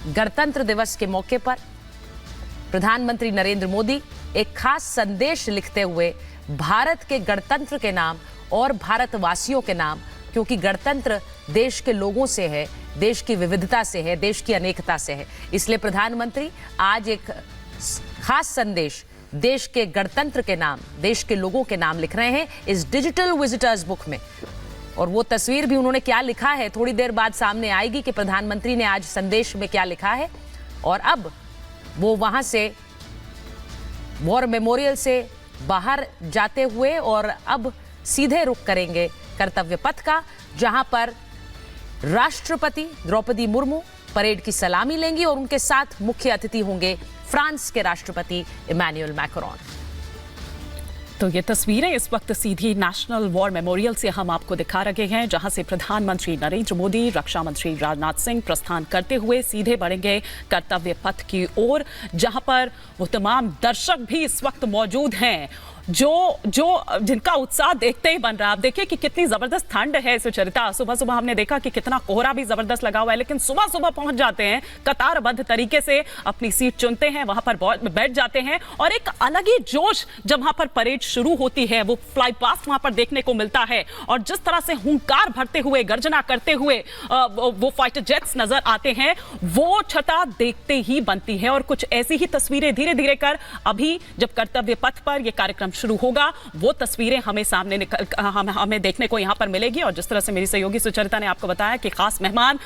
गणतंत्र दिवस के मौके पर प्रधानमंत्री नरेंद्र मोदी एक खास संदेश लिखते हुए भारत के गणतंत्र के नाम और भारतवासियों के नाम, क्योंकि गणतंत्र देश के लोगों से है, देश की विविधता से है, देश की अनेकता से है, इसलिए प्रधानमंत्री आज एक खास संदेश देश के गणतंत्र के नाम, देश के लोगों के नाम लिख रहे हैं इस डिजिटल विजिटर्स बुक में। और वो तस्वीर भी उन्होंने क्या लिखा है थोड़ी देर बाद सामने आएगी कि प्रधानमंत्री ने आज संदेश में क्या लिखा है। और अब वो वहां से वॉर मेमोरियल से बाहर जाते हुए और अब सीधे रुख करेंगे कर्तव्य पथ का, जहां पर राष्ट्रपति द्रौपदी मुर्मू परेड की सलामी लेंगी और उनके साथ मुख्य अतिथि होंगे फ्रांस के राष्ट्रपति इमैनुअल मैक्रोन। तो ये तस्वीरें इस वक्त सीधी नेशनल वॉर मेमोरियल से हम आपको दिखा रहे हैं, जहां से प्रधानमंत्री नरेंद्र मोदी, रक्षा मंत्री राजनाथ सिंह प्रस्थान करते हुए सीधे बढ़ेंगे कर्तव्य पथ की ओर, जहां पर वो तमाम दर्शक भी इस वक्त मौजूद हैं जिनका उत्साह देखते ही बन रहा है। आप देखिए कि कितनी जबरदस्त ठंड है सुचरिता। सुबह सुबह हमने देखा कि कितना कोहरा भी जबरदस्त लगा हुआ है, लेकिन सुबह सुबह पहुंच जाते हैं, कतारबद्ध तरीके से अपनी सीट चुनते हैं, वहां पर बैठ जाते हैं और एक अलग ही जोश जब वहां पर परेड शुरू होती है वो फ्लाई पास्ट वहां पर देखने को मिलता है। और जिस तरह से हुंकार भरते हुए, गर्जना करते हुए वो फाइटर जेट्स नजर आते हैं, वो छटा देखते ही बनती है। और कुछ ऐसी ही तस्वीरें धीरे धीरे कर अभी जब कर्तव्य पथ पर यह कार्यक्रम शुरू होगा वो तस्वीरें हमें सामने हमें देखने को यहां पर मिलेगी। और जिस तरह से मेरी सहयोगी सुचरिता ने आपको बताया कि खास मेहमान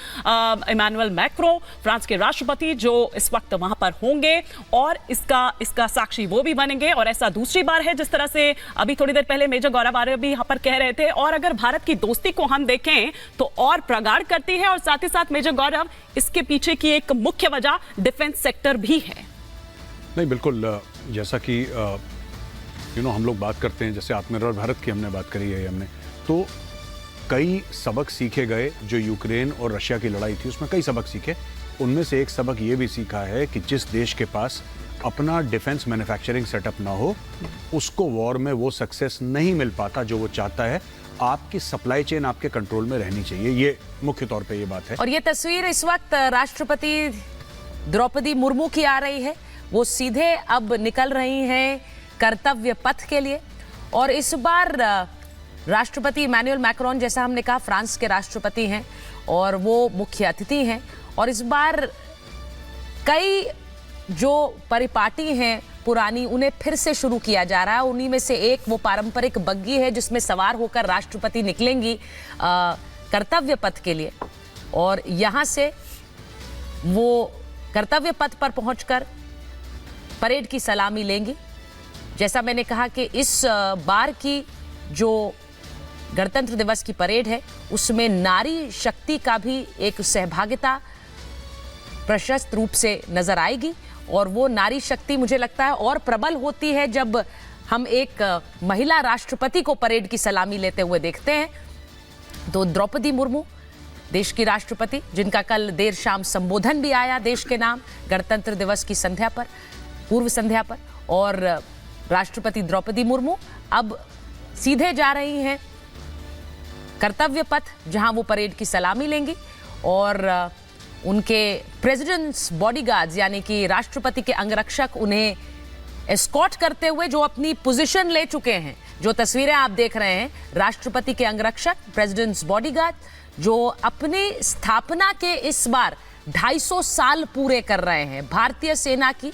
इमैनुअल मैक्रों, फ्रांस के राष्ट्रपति, जो इस वक्त वहां पर होंगे और इसका साक्षी वो भी बनेंगे। और ऐसा दूसरी बार है, जिस तरह से अभी थोड़ी देर पहले मेजर गौरव आर्य भी यहां पर कह रहे थे। और अगर भारत की दोस्ती को हम देखें तो और प्रगाढ़ करती है। और साथ ही साथ मेजर गौरव, इसके पीछे की एक मुख्य वजह डिफेंस सेक्टर भी है। नहीं, बिल्कुल, जैसा कि हम लोग बात करते हैं, जैसे आत्मनिर्भर भारत की हमने बात करी है, तो कई सबक सीखे गए। जो यूक्रेन और रशिया की लड़ाई थी उसमें कई सबक सीखे। उनमें से एक सबक ये भी सीखा है कि जिस देश के पास अपना डिफेंस मैन्युफैक्चरिंग सेटअप ना हो, उसको वॉर में वो सक्सेस नहीं मिल पाता जो वो चाहता है। आपकी सप्लाई चेन आपके कंट्रोल में रहनी चाहिए, ये मुख्य तौर पे ये बात है। और ये तस्वीर इस वक्त राष्ट्रपति द्रौपदी मुर्मू की आ रही है। वो सीधे अब निकल रही हैं कर्तव्य पथ के लिए। और इस बार राष्ट्रपति इमैनुअल मैक्रोन, जैसा हमने कहा, फ्रांस के राष्ट्रपति हैं और वो मुख्य अतिथि हैं। और इस बार कई जो परिपाटी हैं पुरानी, उन्हें फिर से शुरू किया जा रहा है। उन्हीं में से एक वो पारंपरिक बग्गी है जिसमें सवार होकर राष्ट्रपति निकलेंगी कर्तव्य पथ के लिए। और यहाँ से वो कर्तव्य पथ पर पहुंचकर परेड की सलामी लेंगी। जैसा मैंने कहा कि इस बार की जो गणतंत्र दिवस की परेड है उसमें नारी शक्ति का भी एक सहभागिता प्रशस्त रूप से नजर आएगी। और वो नारी शक्ति मुझे लगता है और प्रबल होती है जब हम एक महिला राष्ट्रपति को परेड की सलामी लेते हुए देखते हैं। तो द्रौपदी मुर्मू, देश की राष्ट्रपति, जिनका कल देर शाम संबोधन भी आया देश के नाम गणतंत्र दिवस की संध्या पर, पूर्व संध्या पर। और राष्ट्रपति द्रौपदी मुर्मू अब सीधे जा रही हैं कर्तव्य पथ, जहां वो परेड की सलामी लेंगी। और उनके प्रेसिडेंट्स बॉडीगार्ड्स यानी कि राष्ट्रपति के अंगरक्षक उन्हें एस्कॉर्ट करते हुए जो अपनी पोजीशन ले चुके हैं। जो तस्वीरें आप देख रहे हैं, राष्ट्रपति के अंगरक्षक, प्रेसिडेंट्स बॉडीगार्ड जो अपनी स्थापना के इस बार 250 साल पूरे कर रहे हैं। भारतीय सेना की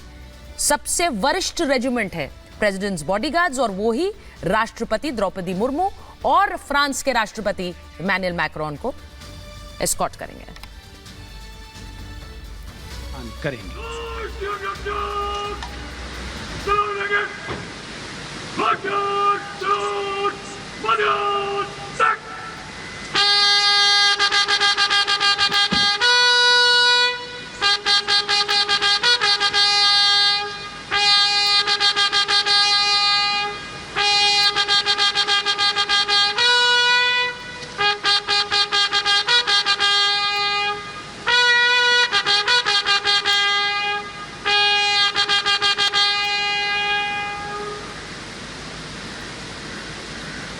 सबसे वरिष्ठ रेजिमेंट है प्रेसिडेंट्स बॉडीगार्ड्स, और वो ही राष्ट्रपति द्रौपदी मुर्मू और फ्रांस के राष्ट्रपति इमैनुअल मैक्रोन को एस्कॉर्ट करेंगे।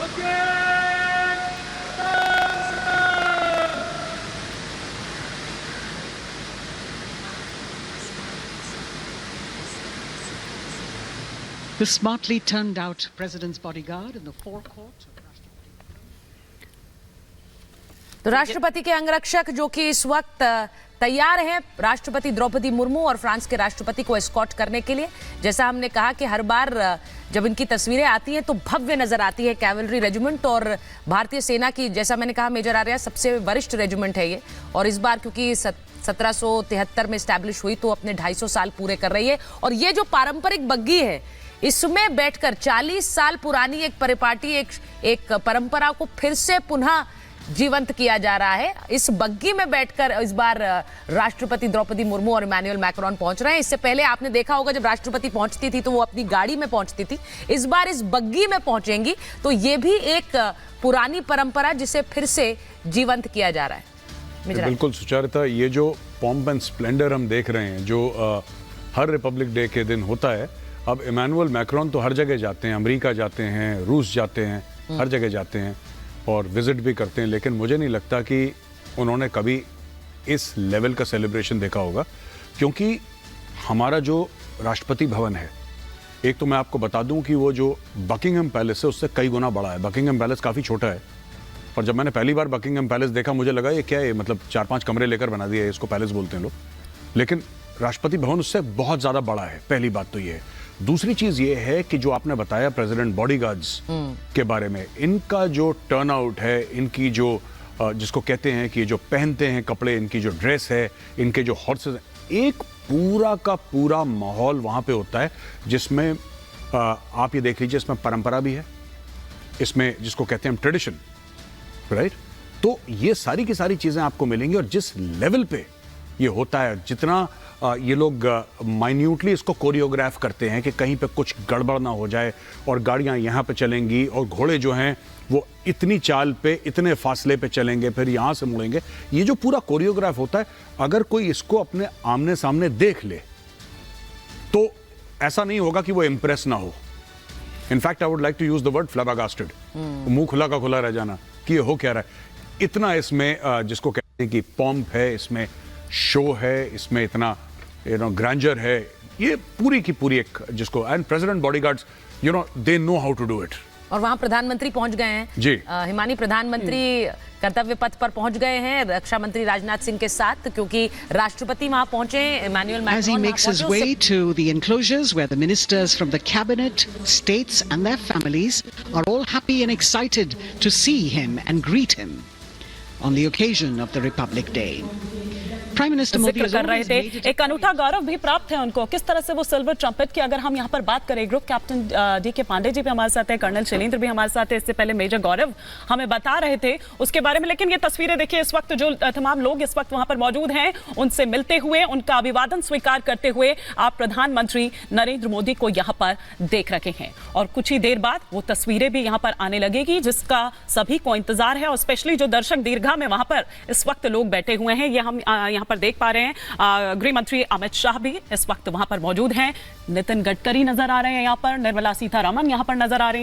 Okay! The smartly turned out president's bodyguard in the forecourt. तो राष्ट्रपति के अंगरक्षक जो कि इस वक्त तैयार हैं राष्ट्रपति द्रौपदी मुर्मू और फ्रांस के राष्ट्रपति को एस्कॉर्ट करने के लिए। जैसा हमने कहा कि हर बार जब इनकी तस्वीरें आती हैं तो भव्य नजर आती है कैवलरी रेजिमेंट और भारतीय सेना की, जैसा मैंने कहा मेजर आर्या सबसे वरिष्ठ रेजिमेंट है ये, और इस बार क्योंकि 1773 में स्टैब्लिश हुई तो अपने 250 साल पूरे कर रही है। और ये जो पारंपरिक बग्गी है इसमें बैठकर 40 साल पुरानी एक परिपाटी एक परंपरा को फिर से पुनः जीवंत किया जा रहा है। इस बग्गी में बैठकर इस बार राष्ट्रपति द्रौपदी मुर्मू और इमैनुअल मैक्रोन पहुंच रहे हैं। इससे पहले आपने देखा होगा जब राष्ट्रपति पहुंचती थी तो वो अपनी गाड़ी में पहुंचती थी, इस बार इस बग्गी में पहुंचेंगी। तो ये भी एक पुरानी परंपरा जिसे फिर से जीवंत किया जा रहा है। बिल्कुल सुचारिता, ये जो पॉम्प एंड स्प्लेंडर हम देख रहे हैं जो हर रिपब्लिक डे के दिन होता है, अब इमैनुअल मैक्रोन तो हर जगह जाते हैं, अमेरिका जाते हैं, रूस जाते हैं, हर जगह जाते हैं और विजिट भी करते हैं, लेकिन मुझे नहीं लगता कि उन्होंने कभी इस लेवल का सेलिब्रेशन देखा होगा। क्योंकि हमारा जो राष्ट्रपति भवन है, एक तो मैं आपको बता दूं कि वो जो बकिंगहम पैलेस है उससे कई गुना बड़ा है। बकिंगहम पैलेस काफ़ी छोटा है, और जब मैंने पहली बार बकिंगहम पैलेस देखा मुझे लगा ये क्या है, मतलब 4-5 कमरे लेकर बना दिया है, इसको पैलेस बोलते हैं लोग। लेकिन राष्ट्रपति भवन उससे बहुत ज़्यादा बड़ा है, पहली बात तो ये है। दूसरी चीज ये है कि जो आपने बताया प्रेसिडेंट बॉडीगार्ड्स के बारे में, इनका जो टर्नआउट है, इनकी जो जिसको कहते हैं कि जो पहनते हैं कपड़े, इनकी जो ड्रेस है, इनके जो हॉर्सेस, एक पूरा का पूरा माहौल वहां पे होता है जिसमें आप ये देख लीजिए, इसमें परंपरा भी है, इसमें जिसको कहते हैं हम ट्रेडिशन, राइट। तो ये सारी की सारी चीजें आपको मिलेंगी, और जिस लेवल पे ये होता है, जितना ये लोग माइन्यूटली इसको कोरियोग्राफ करते हैं कि कहीं पे कुछ गड़बड़ ना हो जाए, और गाड़ियां यहाँ पे चलेंगी और घोड़े जो हैं वो इतनी चाल पे इतने फासले पे चलेंगे, फिर यहाँ से मुड़ेंगे। ये जो पूरा कोरियोग्राफ होता है, अगर कोई इसको अपने आमने सामने देख ले तो ऐसा नहीं होगा कि वो इम्प्रेस ना हो। In fact I would like to use the word flabbergasted, मुंह खुला का खुला रह जाना कि ये हो क्या रहा है। इतना इसमें जिसको कहते हैं कि पॉम्प है, इसमें शो है, इसमें इतना ग्रैंडर है, ये पूरी की पूरी एक जिसको, and president bodyguards they know how to do it. और वहां प्रधानमंत्री पहुंच गए हैं जी। हिमानी, प्रधानमंत्री कर्तव्य पथ पर पहुंच गए हैं रक्षा मंत्री राजनाथ सिंह के साथ, क्योंकि राष्ट्रपति वहां पहुंचे, Emmanuel Macron As he makes his way to the enclosures where the ministers from the cabinet, states and their families are all happy and excited to see him and greet him on the occasion of the Republic Day. Prime Minister Modi जिक्र has कर रहे always थे, made it एक अनूठा गौरव भी प्राप्त है उनको। किस तरह से वो सिल्वर ट्रम्पेट की अगर हम यहाँ पर बात करें, group captain DK Pandey ji भी हमारे साथ हैं, कर्नल शैलेंद्र भी हमारे साथ है, इससे पहले मेजर गौरव हमें बता रहे थे उसके बारे में। लेकिन ये तस्वीरें देखिए, इस वक्त जो तमाम लोग इस वक्त वहां पर मौजूद हैं, उनसे मिलते हुए, उनका अभिवादन स्वीकार करते हुए आप प्रधानमंत्री नरेंद्र मोदी को यहाँ पर देख रहे हैं। और कुछ ही देर बाद वो तस्वीरें भी यहाँ पर आने लगेगी जिसका सभी को इंतजार है, और स्पेशली जो दर्शक दीर्घा में वहां पर इस वक्त लोग बैठे हुए हैं, ये हम यहाँ पर देख पा रहे हैं। गृह मंत्री अमित शाह भी इस वक्त वहां पर मौजूद हैं, नितिन गडकरी नजर आ रहे हैं यहाँ पर, निर्मला सीतारमण यहाँ पर नजर आ रही हैं।